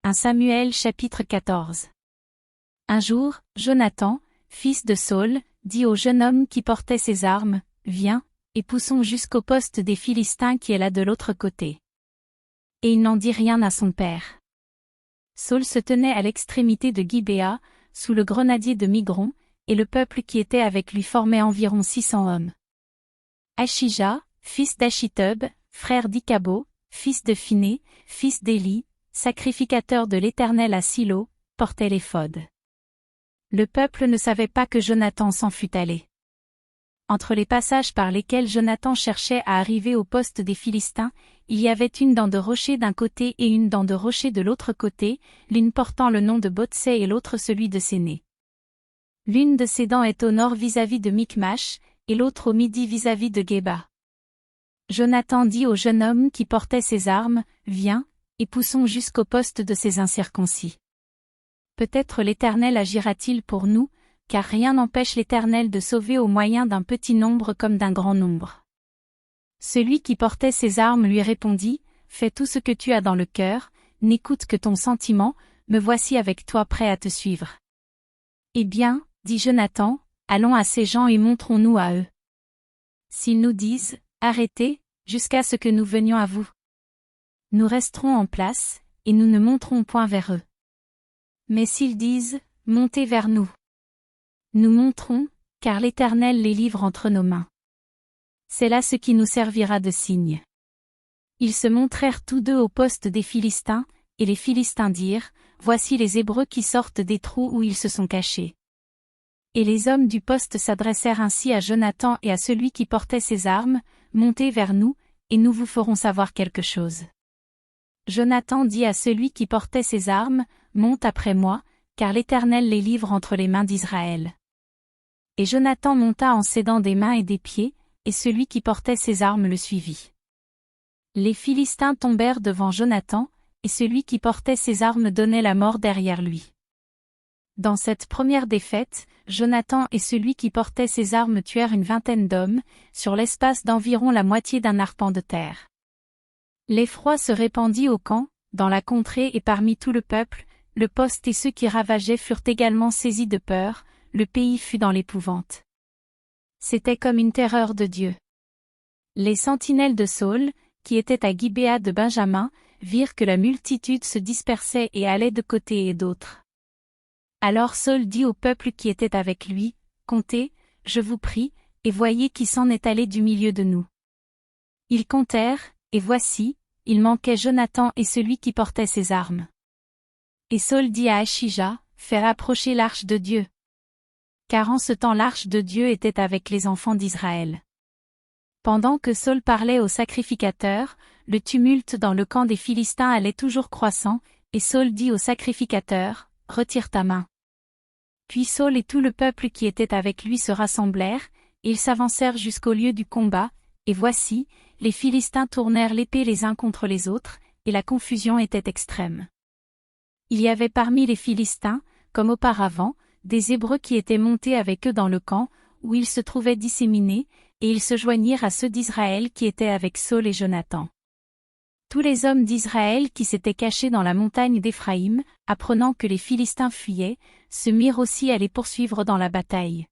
1 Samuel chapitre 14. Un jour, Jonathan, fils de Saül, dit au jeune homme qui portait ses armes, « Viens, et poussons jusqu'au poste des Philistins qui est là de l'autre côté. » Et il n'en dit rien à son père. Saül se tenait à l'extrémité de Gibéa, sous le grenadier de Migron, et le peuple qui était avec lui formait environ 600 hommes. Achija, fils d'Achitub, frère d'Icabo, fils de Phiné, fils d'Éli, sacrificateur de l'Éternel à Silo, portait l'éphod. Le peuple ne savait pas que Jonathan s'en fût allé. Entre les passages par lesquels Jonathan cherchait à arriver au poste des Philistins, il y avait une dent de rocher d'un côté et une dent de rocher de l'autre côté, l'une portant le nom de Botsé et l'autre celui de Séné. L'une de ces dents est au nord vis-à-vis de Micmash, et l'autre au midi vis-à-vis de Géba. Jonathan dit au jeune homme qui portait ses armes, « Viens, et poussons jusqu'au poste de ces incirconcis. Peut-être l'Éternel agira-t-il pour nous, car rien n'empêche l'Éternel de sauver au moyen d'un petit nombre comme d'un grand nombre. » Celui qui portait ses armes lui répondit, « Fais tout ce que tu as dans le cœur, n'écoute que ton sentiment, me voici avec toi prêt à te suivre. » Eh bien, dit Jonathan, allons à ces gens et montrons-nous à eux. S'ils nous disent, arrêtez, jusqu'à ce que nous venions à vous. Nous resterons en place, et nous ne monterons point vers eux. Mais s'ils disent, montez vers nous. Nous monterons, car l'Éternel les livre entre nos mains. C'est là ce qui nous servira de signe. Ils se montrèrent tous deux au poste des Philistins, et les Philistins dirent, voici les Hébreux qui sortent des trous où ils se sont cachés. Et les hommes du poste s'adressèrent ainsi à Jonathan et à celui qui portait ses armes, montez vers nous, et nous vous ferons savoir quelque chose. Jonathan dit à celui qui portait ses armes, monte après moi, car l'Éternel les livre entre les mains d'Israël. Et Jonathan monta en s'aidant des mains et des pieds, et celui qui portait ses armes le suivit. Les Philistins tombèrent devant Jonathan, et celui qui portait ses armes donnait la mort derrière lui. Dans cette première défaite, Jonathan et celui qui portait ses armes tuèrent une vingtaine d'hommes, sur l'espace d'environ la moitié d'un arpent de terre. L'effroi se répandit au camp, dans la contrée et parmi tout le peuple, le poste et ceux qui ravageaient furent également saisis de peur, le pays fut dans l'épouvante. C'était comme une terreur de Dieu. Les sentinelles de Saül, qui étaient à Gibéa de Benjamin, virent que la multitude se dispersait et allait de côté et d'autre. Alors Saül dit au peuple qui était avec lui, « Comptez, je vous prie, et voyez qui s'en est allé du milieu de nous. » Ils comptèrent, et voici, il manquait Jonathan et celui qui portait ses armes. Et Saül dit à Achija, « Fais approcher l'arche de Dieu. » Car en ce temps l'arche de Dieu était avec les enfants d'Israël. Pendant que Saül parlait aux sacrificateurs, le tumulte dans le camp des Philistins allait toujours croissant, et Saül dit aux sacrificateurs, « Retire ta main. » Puis Saül et tout le peuple qui était avec lui se rassemblèrent, et ils s'avancèrent jusqu'au lieu du combat, et voici, les Philistins tournèrent l'épée les uns contre les autres, et la confusion était extrême. Il y avait parmi les Philistins, comme auparavant, des Hébreux qui étaient montés avec eux dans le camp, où ils se trouvaient disséminés, et ils se joignirent à ceux d'Israël qui étaient avec Saül et Jonathan. Tous les hommes d'Israël qui s'étaient cachés dans la montagne d'Éphraïm, apprenant que les Philistins fuyaient, se mirent aussi à les poursuivre dans la bataille.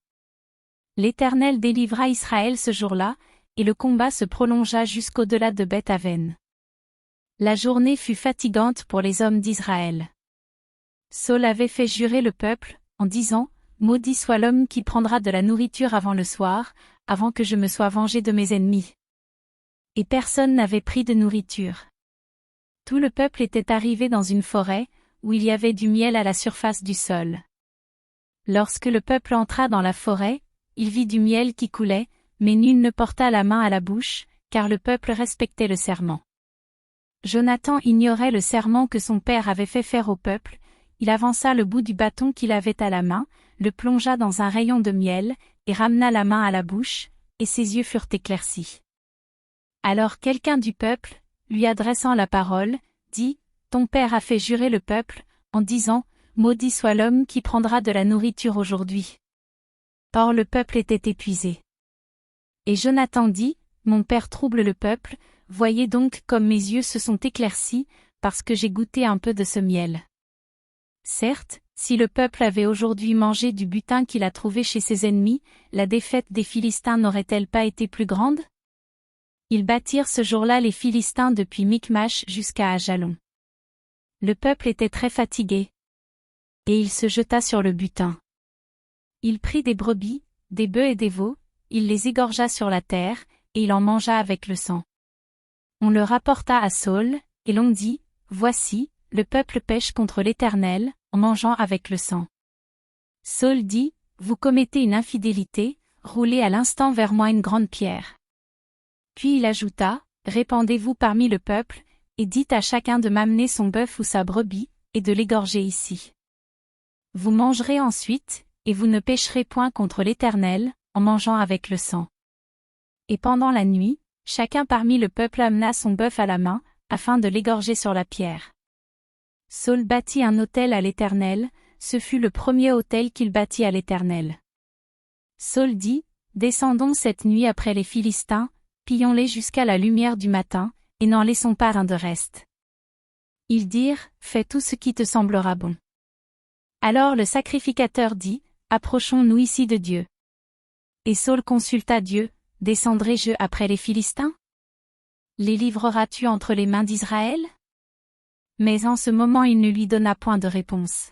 L'Éternel délivra Israël ce jour-là, et le combat se prolongea jusqu'au-delà de Beth-Aven. La journée fut fatigante pour les hommes d'Israël. Saül avait fait jurer le peuple, en disant, « Maudit soit l'homme qui prendra de la nourriture avant le soir, avant que je me sois vengé de mes ennemis. » Et personne n'avait pris de nourriture. Tout le peuple était arrivé dans une forêt, où il y avait du miel à la surface du sol. Lorsque le peuple entra dans la forêt, il vit du miel qui coulait, mais nul ne porta la main à la bouche, car le peuple respectait le serment. Jonathan ignorait le serment que son père avait fait faire au peuple, il avança le bout du bâton qu'il avait à la main, le plongea dans un rayon de miel, et ramena la main à la bouche, et ses yeux furent éclaircis. Alors quelqu'un du peuple, lui adressant la parole, dit, « Ton père a fait jurer le peuple, en disant, Maudit soit l'homme qui prendra de la nourriture aujourd'hui. » Or le peuple était épuisé. Et Jonathan dit, « Mon père trouble le peuple, voyez donc comme mes yeux se sont éclaircis, parce que j'ai goûté un peu de ce miel. Certes, si le peuple avait aujourd'hui mangé du butin qu'il a trouvé chez ses ennemis, la défaite des Philistins n'aurait-elle pas été plus grande? Ils battirent ce jour-là les Philistins depuis Michmash jusqu'à Ajalon. Le peuple était très fatigué. Et il se jeta sur le butin. Il prit des brebis, des bœufs et des veaux, il les égorgea sur la terre, et il en mangea avec le sang. On le rapporta à Saül, et l'on dit, « Voici, le peuple pêche contre l'Éternel, en mangeant avec le sang. » Saül dit, « Vous commettez une infidélité, roulez à l'instant vers moi une grande pierre. » Puis il ajouta, « Répandez-vous parmi le peuple, et dites à chacun de m'amener son bœuf ou sa brebis, et de l'égorger ici. Vous mangerez ensuite, et vous ne pécherez point contre l'Éternel, en mangeant avec le sang. » Et pendant la nuit, chacun parmi le peuple amena son bœuf à la main, afin de l'égorger sur la pierre. Saül bâtit un autel à l'Éternel, ce fut le premier autel qu'il bâtit à l'Éternel. Saül dit, « Descendons cette nuit après les Philistins, pillons-les jusqu'à la lumière du matin, et n'en laissons pas un de reste. » Ils dirent, « Fais tout ce qui te semblera bon. » Alors le sacrificateur dit, « Approchons-nous ici de Dieu. » Et Saül consulta Dieu, « Descendrai-je après les Philistins? Les livreras-tu entre les mains d'Israël? » Mais en ce moment il ne lui donna point de réponse.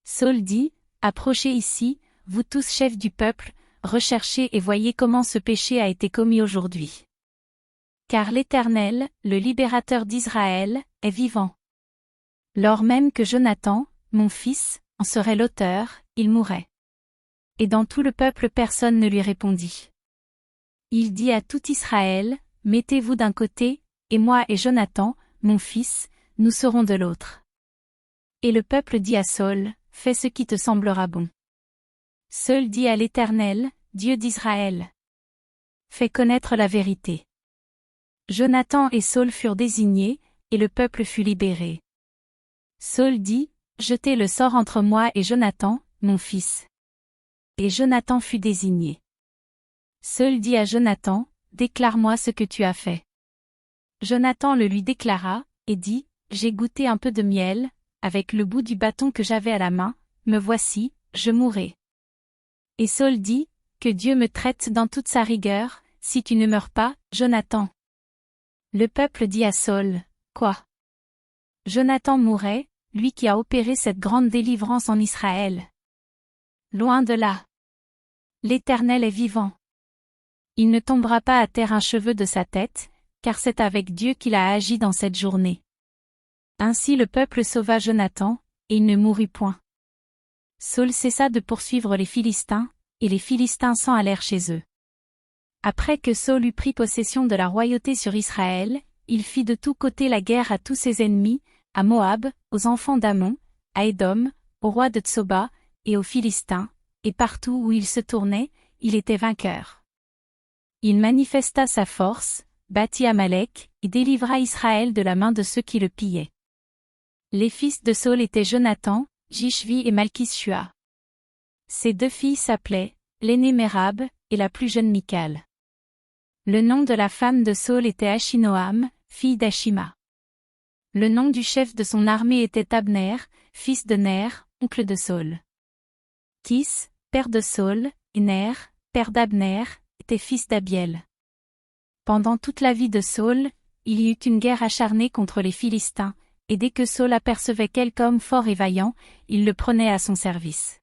Saül dit, « Approchez ici, vous tous chefs du peuple, recherchez et voyez comment ce péché a été commis aujourd'hui. Car l'Éternel, le libérateur d'Israël, est vivant. Lors même que Jonathan, mon fils, en serait l'auteur, il mourrait. » Et dans tout le peuple personne ne lui répondit. Il dit à tout Israël, « Mettez-vous d'un côté, et moi et Jonathan, mon fils, nous serons de l'autre. » Et le peuple dit à Saül, « Fais ce qui te semblera bon. » Saül dit à l'Éternel, Dieu d'Israël, « Fais connaître la vérité. » Jonathan et Saül furent désignés, et le peuple fut libéré. Saül dit, « Jetez le sort entre moi et Jonathan, mon fils. » Et Jonathan fut désigné. Saül dit à Jonathan, « Déclare-moi ce que tu as fait. » Jonathan le lui déclara, et dit, « J'ai goûté un peu de miel, avec le bout du bâton que j'avais à la main, me voici, je mourrai. » Et Saül dit, « Que Dieu me traite dans toute sa rigueur, si tu ne meurs pas, Jonathan. » Le peuple dit à Saül, « Quoi? Jonathan mourrait, lui qui a opéré cette grande délivrance en Israël. Loin de là. L'Éternel est vivant. Il ne tombera pas à terre un cheveu de sa tête, car c'est avec Dieu qu'il a agi dans cette journée. » Ainsi le peuple sauva Jonathan, et il ne mourut point. Saül cessa de poursuivre les Philistins, et les Philistins s'en allèrent chez eux. Après que Saül eut pris possession de la royauté sur Israël, il fit de tous côtés la guerre à tous ses ennemis, à Moab, aux enfants d'Ammon, à Édom, au roi de Tsoba, et aux Philistins, et partout où il se tournait, il était vainqueur. Il manifesta sa force, battit Amalek, et délivra Israël de la main de ceux qui le pillaient. Les fils de Saül étaient Jonathan, Jishvi et Malkis-Shua. Ses deux filles s'appelaient, l'aînée Mérab, et la plus jeune Michal. Le nom de la femme de Saül était Achinoam, fille d'Ashima. Le nom du chef de son armée était Abner, fils de Ner, oncle de Saül. Kis, père de Saül, et Ner, père d'Abner, était fils d'Abiel. Pendant toute la vie de Saül, il y eut une guerre acharnée contre les Philistins, et dès que Saül apercevait quelque homme fort et vaillant, il le prenait à son service.